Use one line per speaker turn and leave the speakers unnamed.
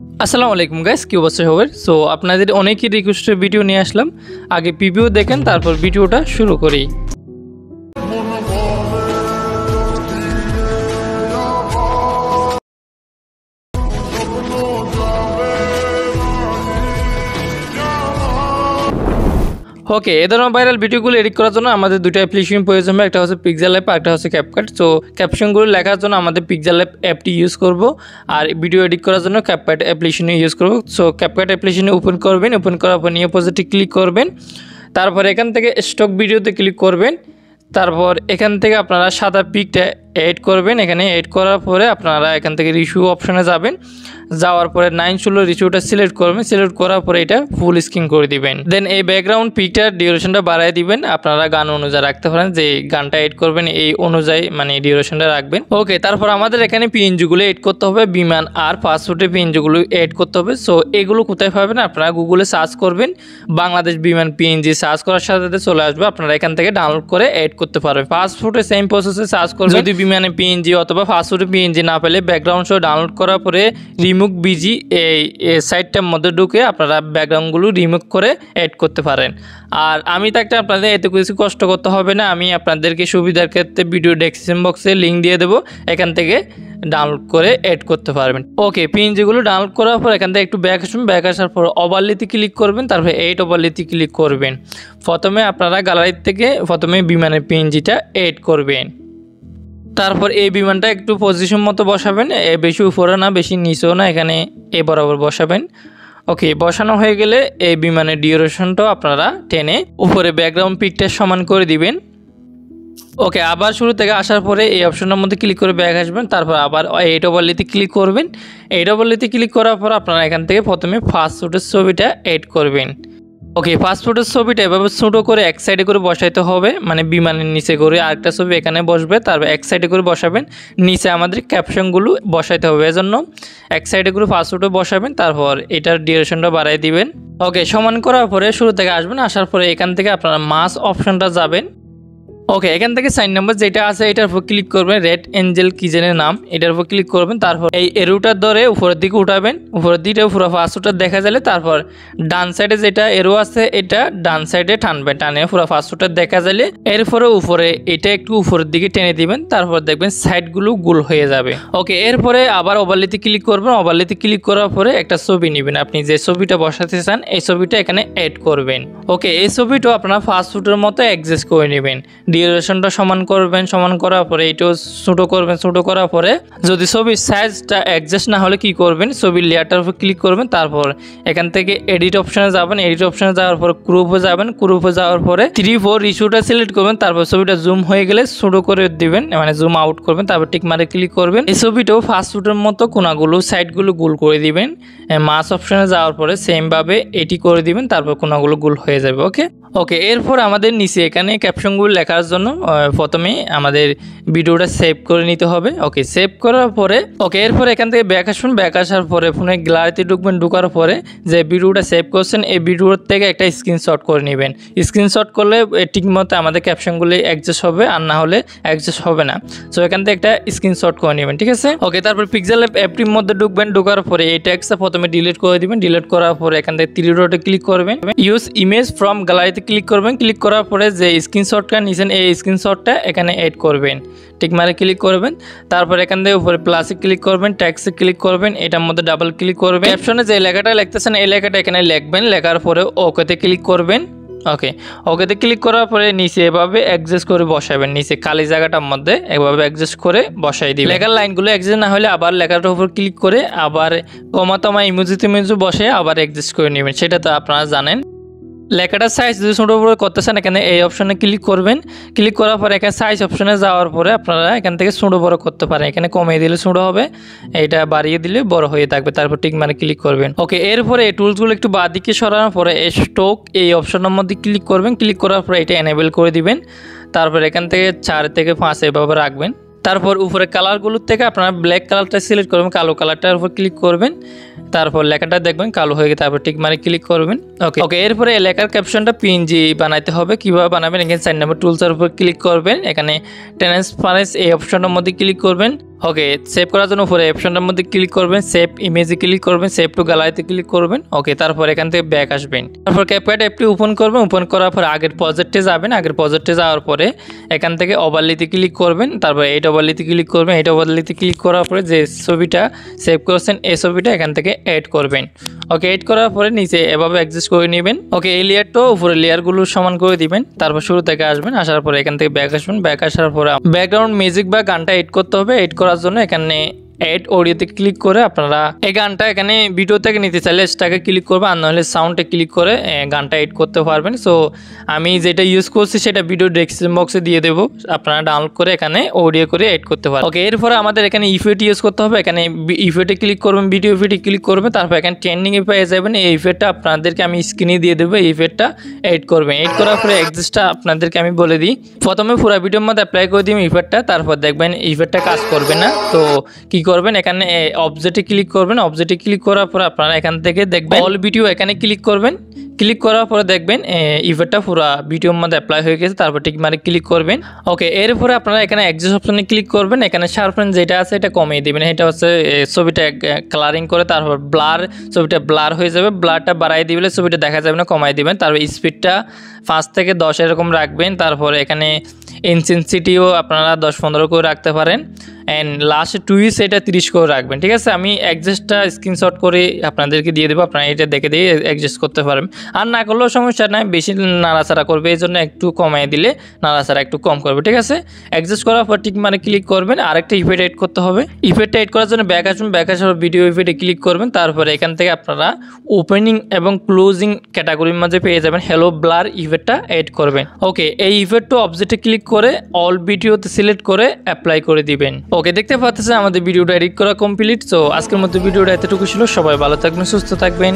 আসসালামু আলাইকুম গাইস, কি অবস্থা সবার? সো আপনাদের অনেকই রিকোয়েস্টের ভিডিও নিয়ে আসলাম। আগে প্রিভিউ দেখেন, তারপর ভিডিওটা শুরু করি। ওকে, এই ধরনের ভাইরাল ভিডিওগুলো এডিট করার জন্য আমাদের দুটো অ্যাপ্লিকেশন প্রয়োজন হবে। একটা হচ্ছে পিক্সেল অ্যাপ, একটা হচ্ছে ক্যাপকাট। সো ক্যাপশনগুলো লেখার জন্য আমাদের পিক্সেল অ্যাপটি ইউজ করব, আর ভিডিও এডিট করার জন্য ক্যাপকাট অ্যাপ্লিকেশন ইউজ করব। সো ক্যাপকাট অ্যাপ্লিকেশনে ওপেন করবেন, ওপেন করার পর নিউ প্রজেক্টে ক্লিক করবেন। তারপর এখান থেকে স্টক ভিডিওতে ক্লিক করবেন। তারপর এখান থেকে আপনারা সাদা পিকটা এড করবেন। এখানে এড করার পরে আপনারা এখান থেকে রিস্যু অপশনে যাবেন। যাওয়ার পরে 916 রিস্যুটা সিলেক্ট করবেন। সিলেক্ট করার পরে এটা ফুল স্ক্রিন করে দিবেন। দেন এই ব্যাকগ্রাউন্ড পিকটার ডিউরেশনটা বাড়ায় দিবেন। আপনারা গান অনুযায়ী রাখতে পারেন, যে গানটা এড করবেন এই অনুযায়ী মানে ডিউরেশনটা রাখবেন। ওকে, তারপর আমাদের এখানে পিএনজিগুলো এড করতে হবে, বিমান আর পাসপোর্টের পিএনজিগুলো এড করতে হবে। সো এগুলো কোথায় পাবেন? আপনারা গুগলে সার্চ করবেন, বাংলাদেশ বিমান পিএনজি সার্চ করার সাথে সাথে চলে আসবে। আপনারা এখান থেকে ডাউনলোড করে এড করতে পারবেন। পাসপোর্টে সেম প্রসেসে সার্চ করবেন। যদি বিমানে পিএনজি অথবা পাসপোর্টে পিএনজি না পেলে ব্যাকগ্রাউন্ড সহ ডাউনলোড করার পরে রিমুভ বিজি এই সাইটটার মধ্যে ঢুকে আপনারা ব্যাকগ্রাউন্ডগুলো রিমুভ করে এড করতে পারেন। আর আমি থাকতে আপনাদের এত কিছু কষ্ট করতে হবে না। আমি আপনাদেরকে সুবিধার ক্ষেত্রে ভিডিও ডেসক্রিপশন বক্সে লিঙ্ক দিয়ে দেবো, এখান থেকে ডাউনলোড করে এড করতে পারবেন। ওকে, পিএনজিগুলো ডাউনলোড করার পর এখান থেকে একটু ব্যাক আসবেন। ব্যাক আসার পর ওভারলেতে ক্লিক করবেন, তারপরে এইট ওভারলেতে ক্লিক করবেন। প্রথমে আপনারা গ্যালারি থেকে প্রথমে বিমানের পিএনজিটা এড করবেন। তারপর এই বিমানটা একটু পজিশন মতো বসাবেন, বেশি উপরে না বেশি নিচেও না, এখানে এ বরাবর বসাবেন। ওকে, বসানো হয়ে গেলে এই বিমানের ডিউরেশনটাও আপনারা টেনে উপরে ব্যাকগ্রাউন্ড পিকটা সমান করে দিবেন। ওকে, আবার শুরু থেকে আসার পরে এই অপশনের মধ্যে ক্লিক করে ব্যাক আসবেন। তারপর আবার এইট ওভারলেতে ক্লিক করবেন। এইট ওভারলেতে ক্লিক করার পর আপনারা এখান থেকে প্রথমে পাসপোর্টের ছবিটা এড করবেন। ওকে, পাসপোর্টের ছবিটা এভাবে ছোটো করে এক সাইডে করে বসাইতে হবে, মানে বিমানের নিচে করে আরেকটা ছবি এখানে বসবে, তারপর এক সাইডে করে বসাবেন। নিচে আমাদের ক্যাপশনগুলো বসাইতে হবে, এজন্য এক সাইডে করে পাসপোর্টে বসাবেন। তারপর এটার ডিউরেশনটা বাড়াই দিবেন। ওকে, সমান করার পরে শুরু থেকে আসবেন। আসার পরে এখান থেকে আপনারা মাস অপশনটা যাবেন। ওকে, এখান থেকে সাইন নাম্বার যেটা আছে এটার উপর ক্লিক করবেন, 𝐟𝐚𝐜𝐞𝐚𝐦 নাম, এটার উপর ক্লিক করবেন। তারপর এই এরোটার ধরে উপরের দিকে উঠাবেন। উপরের দিকে পুরো পাসপোর্টটা দেখা যাবে। তারপর ডান সাইডে যেটা এরো আছে এটা ডান সাইডে টানবেন, টানে পুরো পাসপোর্টটা দেখা যাবে। এরপরে উপরে এটা একটু উপরের দিকে টেনে দিবেন। তারপর দেখবেন সাইডগুলো গোল হয়ে যাবে। ওকে, এরপরে আবার ওভারলেতে ক্লিক করবেন। ওভারলেতে ক্লিক করার পরে একটা ছবি নেবেন, আপনি যে ছবিটা বসাতে চান এই ছবিটা এখানে অ্যাড করবেন। ওকে, এই ছবিটাও আপনারা পাসপোর্টের মতো অ্যাডজাস্ট করে নেবেন। ডিউরেশনটা সমান করবেন। সমান করার পরে এটাও ছোটো করবেন। ছোটো করার পরে যদি ছবির সাইজটা অ্যাডজাস্ট না হলে কি করবেন, ছবির লেয়ারটার উপর ক্লিক করবেন। তারপর এখান থেকে এডিট অপশনে যাবেন। এডিট অপশনে যাওয়ার পর ক্রপে যাবেন। ক্রপে যাওয়ার পরে 3/4 রিস্যুটা সিলেক্ট করবেন। তারপর ছবিটা জুম হয়ে গেলে ছোটো করে দিবেন, মানে জুম আউট করবেন। তারপর টিক মারে ক্লিক করবেন। এই ছবিটাও পাসপোর্টের মতো কোনাগুলো সাইডগুলো গোল করে দিবেন। মাস অপশনে যাওয়ার পরে সেমভাবে এটি করে দিবেন। তারপর কোনাগুলো গোল হয়ে যাবে। ওকে ওকে, এরপর আমাদের নিচে এখানে ক্যাপশনগুলো লেখার জন্য প্রথমে আমাদের ভিডিওটা সেভ করে নিতে হবে। ওকে, সেভ করার পরে ওকে এরপর এখান থেকে ব্যাক আসুন। ব্যাক আসার পরে ফোনে গ্যালারিতে ঢুকবেন। ঢুকার পরে যে ভিডিওটা সেভ করছেন এই ভিডিওর থেকে একটা স্ক্রিনশট করে নেবেন। স্ক্রিনশট করলে ঠিকমতো আমাদের ক্যাপশনগুলি অ্যাডজাস্ট হবে, আর না হলে অ্যাডজাস্ট হবে না। সো এখান থেকে একটা স্ক্রিনশট করে নেবেন, ঠিক আছে? ওকে, তারপর পিক্সেল অ্যাপটির মধ্যে ঢুকবেন। ঢুকার পরে এই ট্যাক্সটা প্রথমে ডিলিট করে দিবেন। ডিলিট করার পরে এখান থেকে 3 ডটে ক্লিক করবেন। ইউজ ইমেজ ফ্রম গ্যালারিতে ক্লিক করবেন। ক্লিক করার পরে যে স্ক্রিনশটটা নিয়েছেন এই স্ক্রিনশটটা এখানে এড করবেন। টিক মারে ক্লিক করবেন। তারপর এখান থেকে উপরে প্লাসে ক্লিক করবেন, ট্যাক্সে ক্লিক করবেন, এটার মধ্যে ডাবল ক্লিক করবেন। ক্যাপশনে যে লেখাটা লিখতেছেন এই লেখাটা এখানে লিখবেন। লেখার পরে ওকেতে ক্লিক করবেন। ওকে, ওকেতে ক্লিক করার পরে নিচে এভাবে অ্যাডজাস্ট করে বসাবেন। নিচে খালি জায়গাটার মধ্যে এভাবে অ্যাডজাস্ট করে বসাই দিবেন। লেখার লাইনগুলো অ্যাডজাস্ট না হলে আবার লেখাটার উপর ক্লিক করে আবার কমা ইমোজি বসে আবার অ্যাডজাস্ট করে নেবেন, সেটা তো আপনারা জানেন। লেখাটার সাইজ যদি ছোটো বড়ো করতে চান এখানে এই অপশনে ক্লিক করবেন। ক্লিক করার পরে এখানে সাইজ অপশনে যাওয়ার পরে আপনারা এখান থেকে ছোটো বড়ো করতে পারেন। এখানে কমিয়ে দিলে ছোটো হবে, এটা বাড়িয়ে দিলে বড় হয়ে থাকবে। তারপর টিক মারে ক্লিক করবেন। ওকে, এরপরে এই টুলসগুলো একটু বাঁ দিকে সরানোর পরে এই স্টক এই অপশনের মধ্যে ক্লিক করবেন। ক্লিক করার পরে এটা এনেবল করে দিবেন। তারপর এখান থেকে 4 থেকে 5 এভাবে রাখবেন। তারপর উপরে কালারগুলোর থেকে আপনারা ব্ল্যাক কালারটা সিলেক্ট করবেন, কালো কালারটার উপর ক্লিক করবেন। তারপর লেখাটা দেখবেন কালো হয়ে গেছে, তারপর টিক মারে ক্লিক করবেন। ওকে ওকে, এরপরে লেখার ক্যাপশনটা পিএনজি বানাইতে হবে। কীভাবে বানাবেন, এখানে 4 নম্বর টুলসের উপর ক্লিক করবেন। এখানে ট্রান্সপারেন্স এই অপশনের মধ্যে ক্লিক করবেন। ওকে, সেভ করার জন্য উপরে অপশনটার মধ্যে ক্লিক করবেন, সেভ ইমেজে ক্লিক করবেন, সেভ টু গ্যালারিতে ক্লিক করবেন। ওকে, তারপর এখান থেকে ব্যাক আসবেন, তারপর ক্যাপকাট অ্যাপটি ওপেন করবেন। ওপেন করার পর আগের প্রজেক্টে যাবেন, আগের প্রজেক্টে যাওয়ার পরে এখান থেকে ওভারলেতে ক্লিক করবেন, তারপর এইট ওভারলেতে ক্লিক করবেন। এইট ওভারলেতে ক্লিক করার পরে যে ছবিটা সেভ করেছেন এই ছবিটা এখান থেকে অ্যাড করবেন। ওকে, এড করার পরে নিচে এভাবে অ্যাডজাস্ট করে নেবেন। ওকে, এই লেয়ারটাও উপরে লেয়ারগুলো সমান করে দিবেন। তারপর শুরু থেকে আসবেন, আসার পরে এখান থেকে ব্যাক আসবেন। ব্যাক আসার পরে ব্যাকগ্রাউন্ড মিউজিক বা গানটা এড করতে হবে। এড করার জন্য এখানে এড অডিওতে ক্লিক করে আপনারা এই গানটা এখানে ভিডিও থেকে নিতে চাইলে এটাকে ক্লিক করবে, আর নাহলে সাউন্ডে ক্লিক করে গানটা এড করতে পারবেন। সো আমি যেটা ইউজ করছি সেটা ভিডিও ডেসক্রিপশন বক্সে দিয়ে দেবো, আপনারা ডাউনলোড করে এখানে অডিও করে এড করতে পারবেন। ওকে, এরপরে আমাদের এখানে ইফেক্ট ইউজ করতে হবে। এখানে ইফেক্টে ক্লিক করবেন, ভিডিও ইফেক্টে ক্লিক করবেন, তারপর এখানে ট্রেন্ডিংয়ে পেয়ে যাবেন। এই ইফেক্টটা আপনাদেরকে আমি স্ক্রিনে দিয়ে দেবো, এই ইফেক্টটা এড করবেন। এড করার পরে অ্যাডজাস্টটা আপনাদেরকে আমি বলে দিই। প্রথমে পুরো ভিডিওর মধ্যে অ্যাপ্লাই করে দিবেন ইফেক্টটা, তারপর দেখবেন ইফেক্টটা কাজ করবে না। তো কি করবেন, এখানে অবজেক্টে ক্লিক করবেন। অবজেক্টে ক্লিক করার পর আপনারা এখান থেকে দেখবেন অল ভিডিও, এখানে ক্লিক করবেন। ক্লিক করার পরে দেখবেন ইফেক্টটা পুরো ভিডিওর মধ্যে অ্যাপ্লাই হয়ে গেছে, তারপর ঠিক মানে ক্লিক করবেন। ওকে, এরপরে আপনারা এখানে অ্যাডজাস্ট অপশনে ক্লিক করবেন। এখানে শার্পনেস যেটা আছে এটা কমিয়ে দিবেন, এটা হচ্ছে ছবিটা কালারিং করে, তারপর ব্লার, ছবিটা ব্লার হয়ে যাবে। ব্লারটা বাড়াই দিলে ছবিটা দেখা যাবে না, কমাই দিবেন। তারপর স্পিডটা 5 থেকে 10 এরকম রাখবেন। তারপরে এখানে ইনসেনসিটিও আপনারা 10-15 করে রাখতে পারেন। অ্যান্ড লাস্টে টুইস এটা 30 করে রাখবেন। ঠিক আছে, আমি অ্যাডজাস্টটা স্ক্রিনশট করে আপনাদেরকে দিয়ে দেবো, আপনারা এটা দেখে দিয়ে অ্যাডজাস্ট করতে পারেন। আর না করলেও সমস্যা নাই, বেশি নাড়াচাড়া করবে, এই জন্য একটু কমাই দিলে নাড়াচাড়া একটু কম করবে। ঠিক আছে, অ্যাডজাস্ট করার পর ঠিক মানে ক্লিক করবেন। আরেকটা ইফেক্ট এড করতে হবে। ইফেক্টটা এড করার জন্য ব্যাক আসবেন, ব্যাক আসার ভিডিও ইফেক্টে ক্লিক করবেন। তারপরে এখান থেকে আপনারা ওপেনিং এবং ক্লোজিং ক্যাটাগরির মাঝে পেয়ে যাবেন হ্যালো ব্লার ইফেক্টটা এড করবেন। ওকে, এই ইফেক্টটা অবজেক্টে ক্লিক করে অল ভিডিওতে সিলেক্ট করে অ্যাপ্লাই করে দিবেন। ওকে, দেখতে পাচ্ছেন আমাদের ভিডিওটা এডিট করা কমপ্লিট। সো আজকের মতো ভিডিওটা এতটুকু ছিল। সবাই ভালো থাকবেন, সুস্থ থাকবেন।